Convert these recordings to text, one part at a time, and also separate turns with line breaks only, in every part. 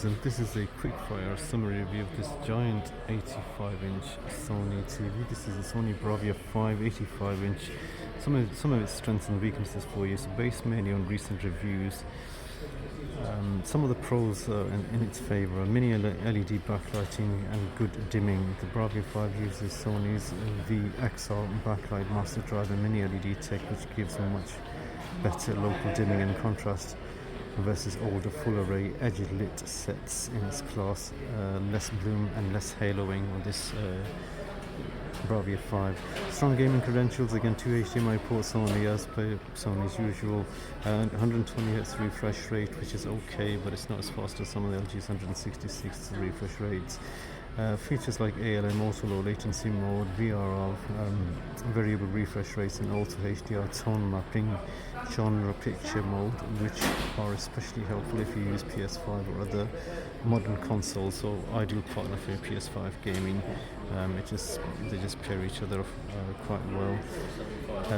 viewers, and this is a quick-fire summary review of this giant 85-inch Sony TV. This is a Sony Bravia 585-inch. Some of its strengths and weaknesses for you, so based mainly on recent reviews. Some of the pros in its favour are mini LED backlighting and good dimming. The Bravia 5 uses Sony's VXR backlight master drive and mini LED tech, which gives a much better local dimming and contrast versus older full array edge lit sets in its class. Less bloom and less haloing on this Bravia 5. Strong gaming credentials, again 2 HDMI ports only as per Sony's usual, 120Hz refresh rate, which is okay, but it's not as fast as some of the LG's 166 refresh rates. Features like ALM auto low latency mode, VRR, variable refresh rates, and also HDR tone mapping, genre picture mode, which are especially helpful if you use PS5 or other modern consoles, so ideal partner for your PS5 gaming. They just pair each other off quite well.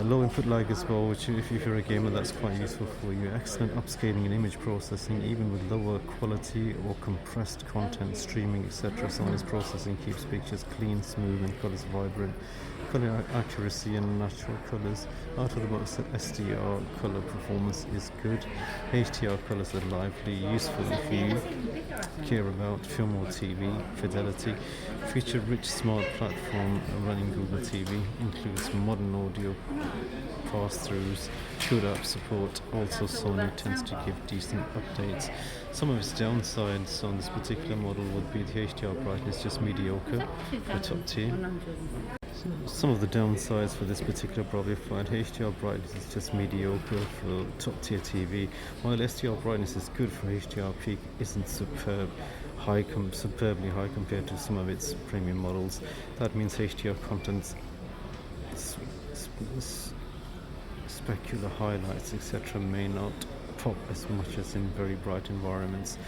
Low input lag as well, which if you're a gamer, that's quite useful for you. Excellent upscaling and image processing, even with lower quality or compressed content streaming, etc. Sony's processing keeps pictures clean, smooth, and colors vibrant. Color accuracy and natural colors. Out of the box, SDR color performance is good. HDR colors are lively, useful if you care about film or TV fidelity. Feature-rich smart platform running Google TV, includes modern audio pass-throughs, good app support. Also, Sony tends to give decent updates. Some of its downsides on this particular model would be the HDR brightness, just mediocre for top tier. Some of the downsides for this particular Bravia 5, HDR brightness is just mediocre for top tier TV, while SDR brightness is good for HDR peak, isn't superbly high compared to some of its premium models. That means HDR contents, specular highlights, etc. may not pop as much as in very bright environments.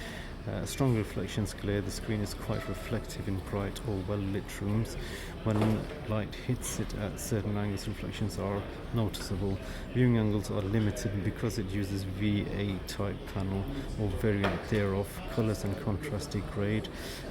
Strong reflections glare. The screen is quite reflective in bright or well-lit rooms. When light hits it at certain angles, reflections are noticeable. Viewing angles are limited because it uses VA type panel or variant thereof. Colors and contrast degrade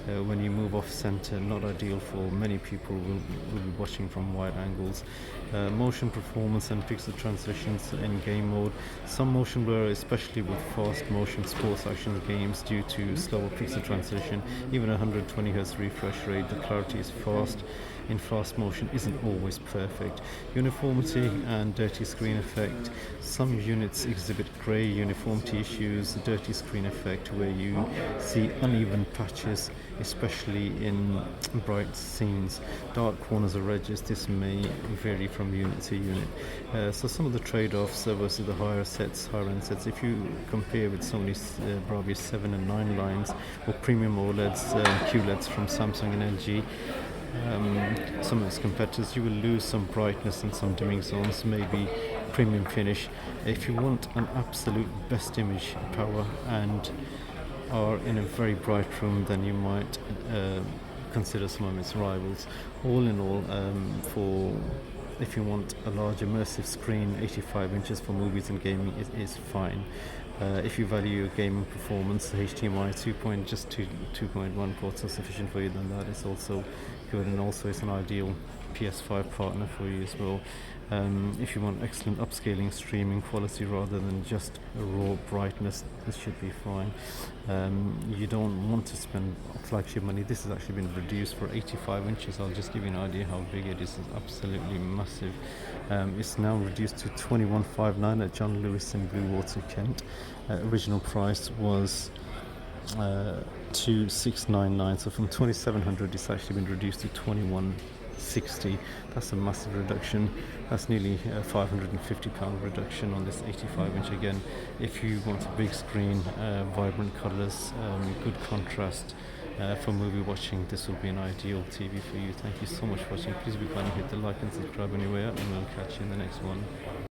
when you move off center. Not ideal for many people who will be watching from wide angles. Motion performance and pixel transitions in game mode. Some motion blur, especially with fast motion sports action games, due to slower pixel transition. Even 120Hz refresh rate, the clarity is fast. In fast motion isn't always perfect. Uniformity and dirty screen effect. Some units exhibit grey uniformity issues, dirty screen effect, where you see uneven patches, especially in bright scenes. Dark corners or edges, this may vary from unit to unit. So some of the trade-offs versus the higher end sets, if you compare with Sony's Bravia 7 and 9 lines, or premium OLEDs, QLEDs from Samsung and LG, some of its competitors, you will lose some brightness and some dimming zones, maybe premium finish. If you want an absolute best image power and are in a very bright room, then you might consider some of its rivals. All in all, if you want a large immersive screen, 85 inches for movies and gaming is fine. If you value your gaming performance, the HDMI 2.1 ports are sufficient for you, then that is also good, and also it's an ideal PS5 partner for you as well. If you want excellent upscaling streaming quality rather than just a raw brightness, this should be fine. You don't want to spend flagship money. This has actually been reduced for 85 inches. I'll just give you an idea how big it is. It's absolutely massive. It's now reduced to 2159 at John Lewis in Bluewater, Kent. Original price was 2699, so from 2700 it's actually been reduced to 2160. That's a massive reduction. That's nearly a £550 reduction on this 85 inch. Again, if you want a big screen, vibrant colors, good contrast for movie watching, this will be an ideal TV for you. Thank you so much for watching. Please be kind and hit the like and subscribe anywhere, and we'll catch you in the next one.